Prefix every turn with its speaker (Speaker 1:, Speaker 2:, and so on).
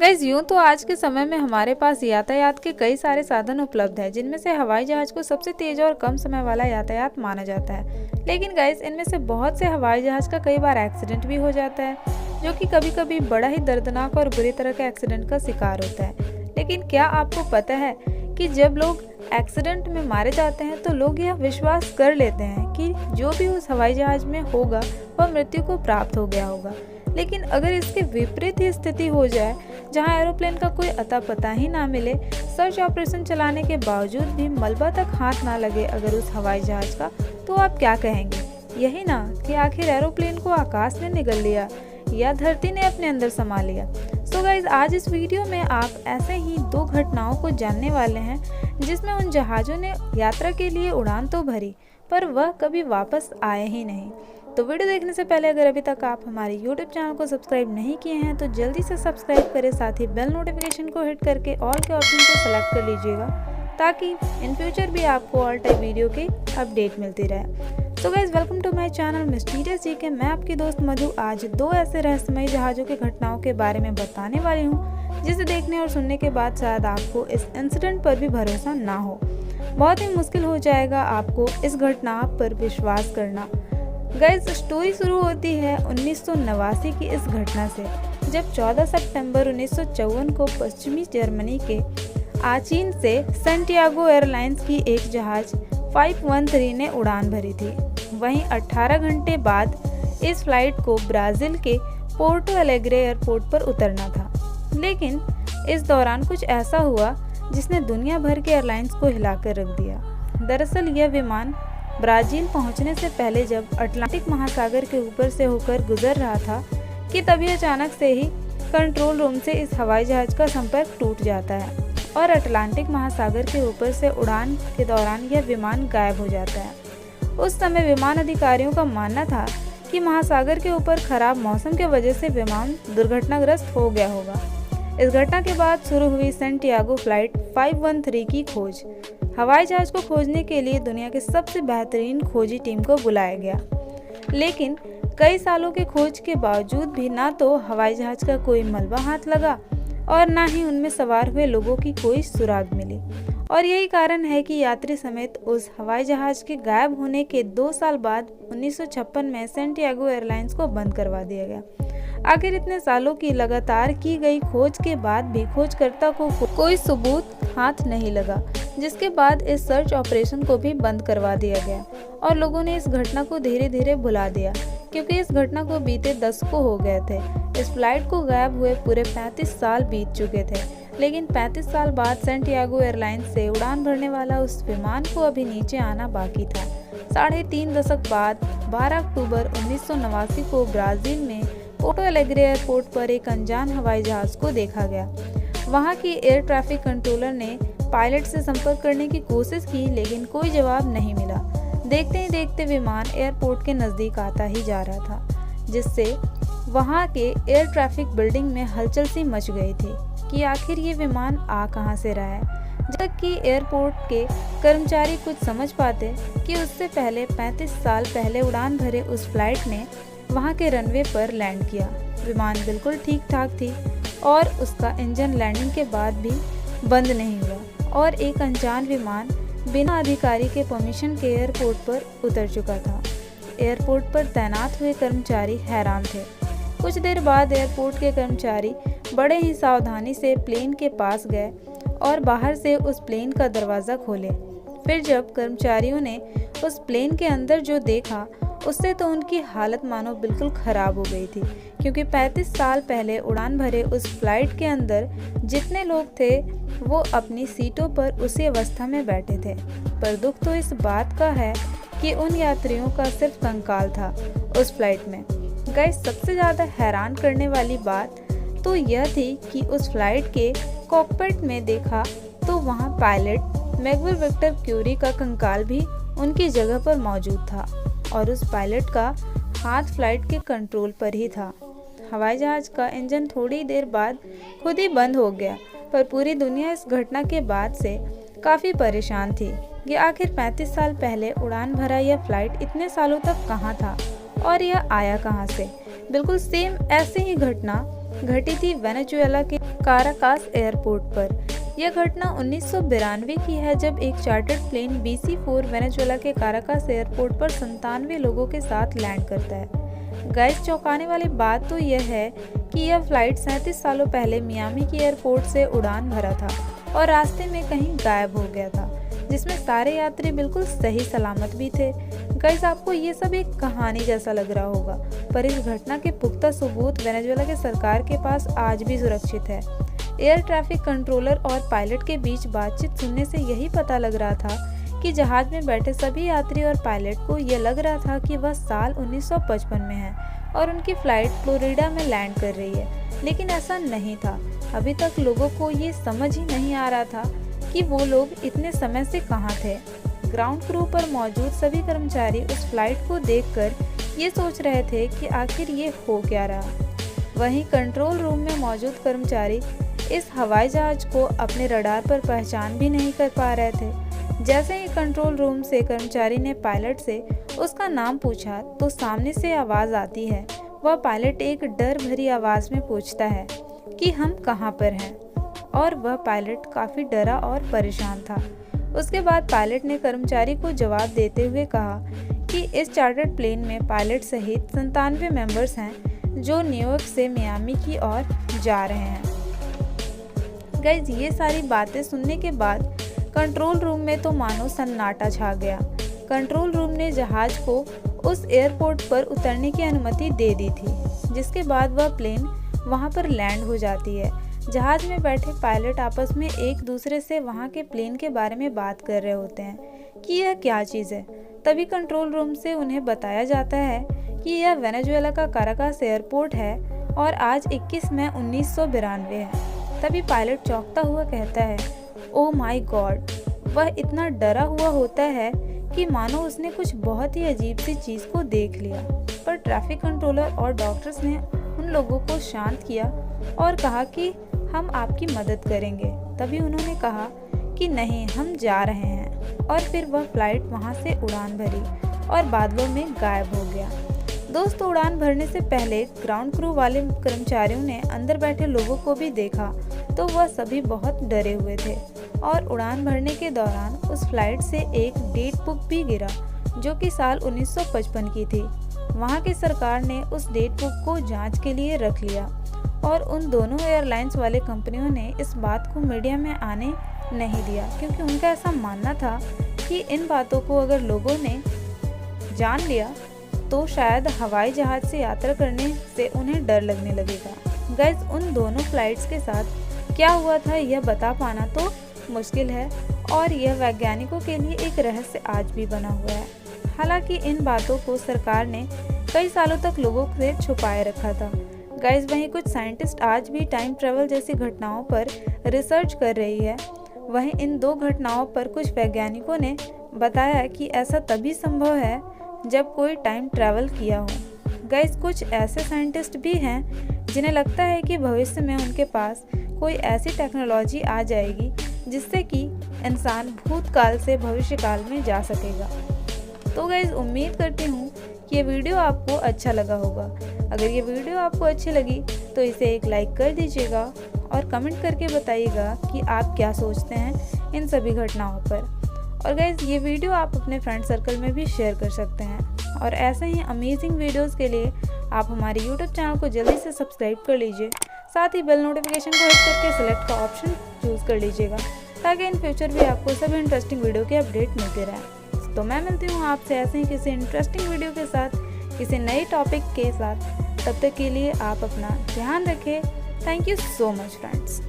Speaker 1: वैसे यूं तो आज के समय में हमारे पास यातायात के कई सारे साधन उपलब्ध हैं, जिनमें से हवाई जहाज को सबसे तेज और कम समय वाला यातायात माना जाता है। लेकिन गाइस, इनमें से बहुत से हवाई जहाज का कई बार एक्सीडेंट भी हो जाता है, जो कि कभी कभी बड़ा ही दर्दनाक और बुरी तरह के एक्सीडेंट का शिकार होता है। लेकिन क्या आपको पता है कि जब लोग एक्सीडेंट में मारे जाते हैं तो लोग यह विश्वास कर लेते हैं कि जो भी उस हवाई जहाज में होगा वह मृत्यु को प्राप्त हो गया होगा। लेकिन अगर इसके विपरीत ही स्थिति हो जाए, जहां एरोप्लेन का कोई अता पता ही ना मिले, सर्च ऑपरेशन चलाने के बावजूद भी मलबा तक हाथ ना लगे अगर उस हवाई जहाज का, तो आप क्या कहेंगे? यही ना कि आखिर एरोप्लेन को आकाश ने निगल लिया या धरती ने अपने अंदर समा लिया। सो गाइज, आज इस वीडियो में आप ऐसे ही दो घटनाओं को जानने वाले हैं जिसमें उन जहाज़ों ने यात्रा के लिए उड़ान तो भरी, पर वह कभी वापस आए ही नहीं। तो वीडियो देखने से पहले अगर अभी तक आप हमारे YouTube चैनल को सब्सक्राइब नहीं किए हैं तो जल्दी से सब्सक्राइब करें, साथ ही बेल नोटिफिकेशन को हिट करके ऑल के ऑप्शन को सेलेक्ट कर लीजिएगा, ताकि इन फ्यूचर भी आपको ऑल टाइप वीडियो की अपडेट मिलती रहे। तो guys, welcome to my channel mysterious GK. मैं आपकी दोस्त मधु आज दो ऐसे रहस्यमयी जहाज़ों की घटनाओं के बारे में बताने वाली हूँ, जिसे देखने और सुनने के बाद शायद आपको इस इंसिडेंट पर भी भरोसा ना हो। बहुत ही मुश्किल हो जाएगा आपको इस घटना पर विश्वास करना। गाइस, स्टोरी शुरू होती है 1989 की इस घटना से, जब 14 सितंबर 1954 को पश्चिमी जर्मनी के आचीन से सैंटियागो एयरलाइंस की एक जहाज 513 ने उड़ान भरी थी। वहीं 18 घंटे बाद इस फ्लाइट को ब्राज़ील के पोर्टो एलेग्रे एयरपोर्ट पर उतरना था। लेकिन इस दौरान कुछ ऐसा हुआ जिसने दुनिया भर के एयरलाइंस को हिलाकर रख दिया। दरअसल यह विमान ब्राज़ील पहुंचने से पहले जब अटलांटिक महासागर के ऊपर से होकर गुजर रहा था कि तभी अचानक से ही कंट्रोल रूम से इस हवाई जहाज का संपर्क टूट जाता है और अटलांटिक महासागर के ऊपर से उड़ान के दौरान यह विमान गायब हो जाता है। उस समय विमान अधिकारियों का मानना था कि महासागर के ऊपर खराब मौसम की वजह से विमान दुर्घटनाग्रस्त हो गया होगा। इस घटना के बाद शुरू हुई सैंटियागो फ्लाइट 513 की खोज। हवाई जहाज को खोजने के लिए दुनिया के सबसे बेहतरीन खोजी टीम को बुलाया गया, लेकिन कई सालों के खोज के बावजूद भी ना तो हवाई जहाज का कोई मलबा हाथ लगा और ना ही उनमें सवार हुए लोगों की कोई सुराग मिली। और यही कारण है कि यात्री समेत उस हवाई जहाज के गायब होने के 2 साल बाद 1956 में सैंटियागो एयरलाइंस को बंद करवा दिया गया। आखिर इतने सालों की लगातार की गई खोज के बाद भी खोजकर्ता को कोई सबूत हाथ नहीं लगा, जिसके बाद इस सर्च ऑपरेशन को भी बंद करवा दिया गया और लोगों ने इस घटना को धीरे धीरे भुला दिया, क्योंकि इस घटना को बीते दशकों हो गए थे। इस फ्लाइट को गायब हुए पूरे 35 साल बीत चुके थे, लेकिन 35 साल बाद सैंटियागो एयरलाइंस से उड़ान भरने वाला उस विमान को अभी नीचे आना बाकी था। 3.5 दशक बाद 12 अक्टूबर 1989 को ब्राज़ील में पोर्टो एलेग्रे एयरपोर्ट पर एक अनजान हवाई जहाज को देखा गया। वहां की एयर ट्रैफिक कंट्रोलर ने पायलट से संपर्क करने की कोशिश की, लेकिन कोई जवाब नहीं मिला। देखते ही देखते विमान एयरपोर्ट के नज़दीक आता ही जा रहा था, जिससे वहां के एयर ट्रैफिक बिल्डिंग में हलचल सी मच गई थी कि आखिर ये विमान आ कहां से रहा है। जब तक कि एयरपोर्ट के कर्मचारी कुछ समझ पाते कि उससे पहले 35 साल पहले उड़ान भरे उस फ्लाइट ने वहां के रनवे पर लैंड किया। विमान बिल्कुल ठीक ठाक थी और उसका इंजन लैंडिंग के बाद भी बंद नहीं हुआ और एक अनजान विमान बिना अधिकारी के परमिशन के एयरपोर्ट पर उतर चुका था। एयरपोर्ट पर तैनात हुए कर्मचारी हैरान थे। कुछ देर बाद एयरपोर्ट के कर्मचारी बड़े ही सावधानी से प्लेन के पास गए और बाहर से उस प्लेन का दरवाज़ा खोले। फिर जब कर्मचारियों ने उस प्लेन के अंदर जो देखा, उससे तो उनकी हालत मानो बिल्कुल ख़राब हो गई थी, क्योंकि 35 साल पहले उड़ान भरे उस फ्लाइट के अंदर जितने लोग थे वो अपनी सीटों पर उसी अवस्था में बैठे थे। पर दुख तो इस बात का है कि उन यात्रियों का सिर्फ कंकाल था उस फ्लाइट में। गाइस, सबसे ज़्यादा हैरान करने वाली बात तो यह थी कि उस फ्लाइट के कॉकपिट में देखा तो वहाँ पायलट मैक्सवेल विक्टर क्यूरी का कंकाल भी उनकी जगह पर मौजूद था और उस पायलट का हाथ फ्लाइट के कंट्रोल पर ही था। हवाई जहाज का इंजन थोड़ी देर बाद खुद ही बंद हो गया, पर पूरी दुनिया इस घटना के बाद से काफ़ी परेशान थी कि आखिर 35 साल पहले उड़ान भरा यह फ्लाइट इतने सालों तक कहाँ था और यह आया कहाँ से। बिल्कुल सेम ऐसे ही घटना घटी थी वेनेजुएला के काराकास एयरपोर्ट पर। यह घटना 1992 की है, जब एक चार्टर्ड प्लेन BC-4 वेनेजुएला के काराकास एयरपोर्ट पर 97 लोगों के साथ लैंड करता है। गाइस, चौंकाने वाली बात तो यह है कि यह फ्लाइट 37 सालों पहले मियामी की एयरपोर्ट से उड़ान भरा था और रास्ते में कहीं गायब हो गया था, जिसमें सारे यात्री बिल्कुल सही सलामत भी थे। गाइस, आपको ये सब एक कहानी जैसा लग रहा होगा, पर इस घटना के पुख्ता सबूत वेनेजुएला के सरकार के पास आज भी सुरक्षित है। एयर ट्रैफिक कंट्रोलर और पायलट के बीच बातचीत सुनने से यही पता लग रहा था कि जहाज में बैठे सभी यात्री और पायलट को यह लग रहा था कि वह साल 1955 में है और उनकी फ्लाइट फ्लोरिडा में लैंड कर रही है, लेकिन ऐसा नहीं था। अभी तक लोगों को ये समझ ही नहीं आ रहा था कि वो लोग इतने समय से कहाँ थे। ग्राउंड क्रू पर मौजूद सभी कर्मचारी उस फ्लाइट को देखकर ये सोच रहे थे कि आखिर ये हो क्या रहा। वहीं कंट्रोल रूम में मौजूद कर्मचारी इस हवाई जहाज को अपने रडार पर पहचान भी नहीं कर पा रहे थे। जैसे ही कंट्रोल रूम से कर्मचारी ने पायलट से उसका नाम पूछा तो सामने से आवाज़ आती है। वह पायलट एक डर भरी आवाज़ में पूछता है कि हम कहाँ पर हैं, और वह पायलट काफ़ी डरा और परेशान था। उसके बाद पायलट ने कर्मचारी को जवाब देते हुए कहा कि इस चार्टर्ड प्लेन में पायलट सहित 97 मेंबर्स हैं जो न्यूयॉर्क से मियामी की ओर जा रहे हैं। गाइस, ये सारी बातें सुनने के बाद कंट्रोल रूम में तो मानो सन्नाटा छा गया। कंट्रोल रूम ने जहाज को उस एयरपोर्ट पर उतरने की अनुमति दे दी थी, जिसके बाद वह प्लेन वहां पर लैंड हो जाती है। जहाज में बैठे पायलट आपस में एक दूसरे से वहां के प्लेन के बारे में बात कर रहे होते हैं कि यह क्या चीज़ है। तभी कंट्रोल रूम से उन्हें बताया जाता है कि यह वेनेजुएला का काराकास एयरपोर्ट है और आज 21 मई 1992 है। तभी पायलट चौंकता हुआ कहता है, ओह माय गॉड। वह इतना डरा हुआ होता है कि मानो उसने कुछ बहुत ही अजीब सी चीज़ को देख लिया। पर ट्रैफिक कंट्रोलर और डॉक्टर्स ने उन लोगों को शांत किया और कहा कि हम आपकी मदद करेंगे। तभी उन्होंने कहा कि नहीं, हम जा रहे हैं, और फिर वह फ्लाइट वहां से उड़ान भरी और बादलों में गायब हो गया। दोस्तों, उड़ान भरने से पहले ग्राउंड क्रू वाले कर्मचारियों ने अंदर बैठे लोगों को भी देखा तो वह सभी बहुत डरे हुए थे, और उड़ान भरने के दौरान उस फ्लाइट से एक डेट बुक भी गिरा जो कि साल 1955 की थी। वहाँ की सरकार ने उस डेट बुक को जांच के लिए रख लिया और उन दोनों एयरलाइंस वाले कंपनियों ने इस बात को मीडिया में आने नहीं दिया, क्योंकि उनका ऐसा मानना था कि इन बातों को अगर लोगों ने जान लिया तो शायद हवाई जहाज से यात्रा करने से उन्हें डर लगने लगेगा। गाइस, उन दोनों फ्लाइट्स के साथ क्या हुआ था यह बता पाना तो मुश्किल है, और यह वैज्ञानिकों के लिए एक रहस्य आज भी बना हुआ है। हालांकि इन बातों को सरकार ने कई सालों तक लोगों से छुपाए रखा था। गाइस, वहीं कुछ साइंटिस्ट आज भी टाइम ट्रैवल जैसी घटनाओं पर रिसर्च कर रही है। वहीं इन दो घटनाओं पर कुछ वैज्ञानिकों ने बताया कि ऐसा तभी संभव है जब कोई टाइम ट्रैवल किया हो। गाइस, कुछ ऐसे साइंटिस्ट भी हैं जिन्हें लगता है कि भविष्य में उनके पास कोई ऐसी टेक्नोलॉजी आ जाएगी जिससे कि इंसान भूतकाल से भविष्यकाल में जा सकेगा। तो गाइस, उम्मीद करती हूँ कि ये वीडियो आपको अच्छा लगा होगा। अगर ये वीडियो आपको अच्छी लगी तो इसे एक लाइक कर दीजिएगा और कमेंट करके बताइएगा कि आप क्या सोचते हैं इन सभी घटनाओं पर। और गाइस, ये वीडियो आप अपने फ्रेंड सर्कल में भी शेयर कर सकते हैं। और ऐसे ही अमेजिंग वीडियोस के लिए आप हमारे यूट्यूब चैनल को जल्दी से सब्सक्राइब कर लीजिए। साथ ही बेल नोटिफिकेशन को हिट करके सिलेक्ट का ऑप्शन चूज़ कर लीजिएगा, ताकि इन फ्यूचर भी आपको सभी इंटरेस्टिंग वीडियो के अपडेट मिलते रहें। तो मैं मिलती हूँ आपसे ऐसे ही किसी इंटरेस्टिंग वीडियो के साथ, किसी नए टॉपिक के साथ। तब तक के लिए आप अपना ध्यान रखें। Thank you so much friends.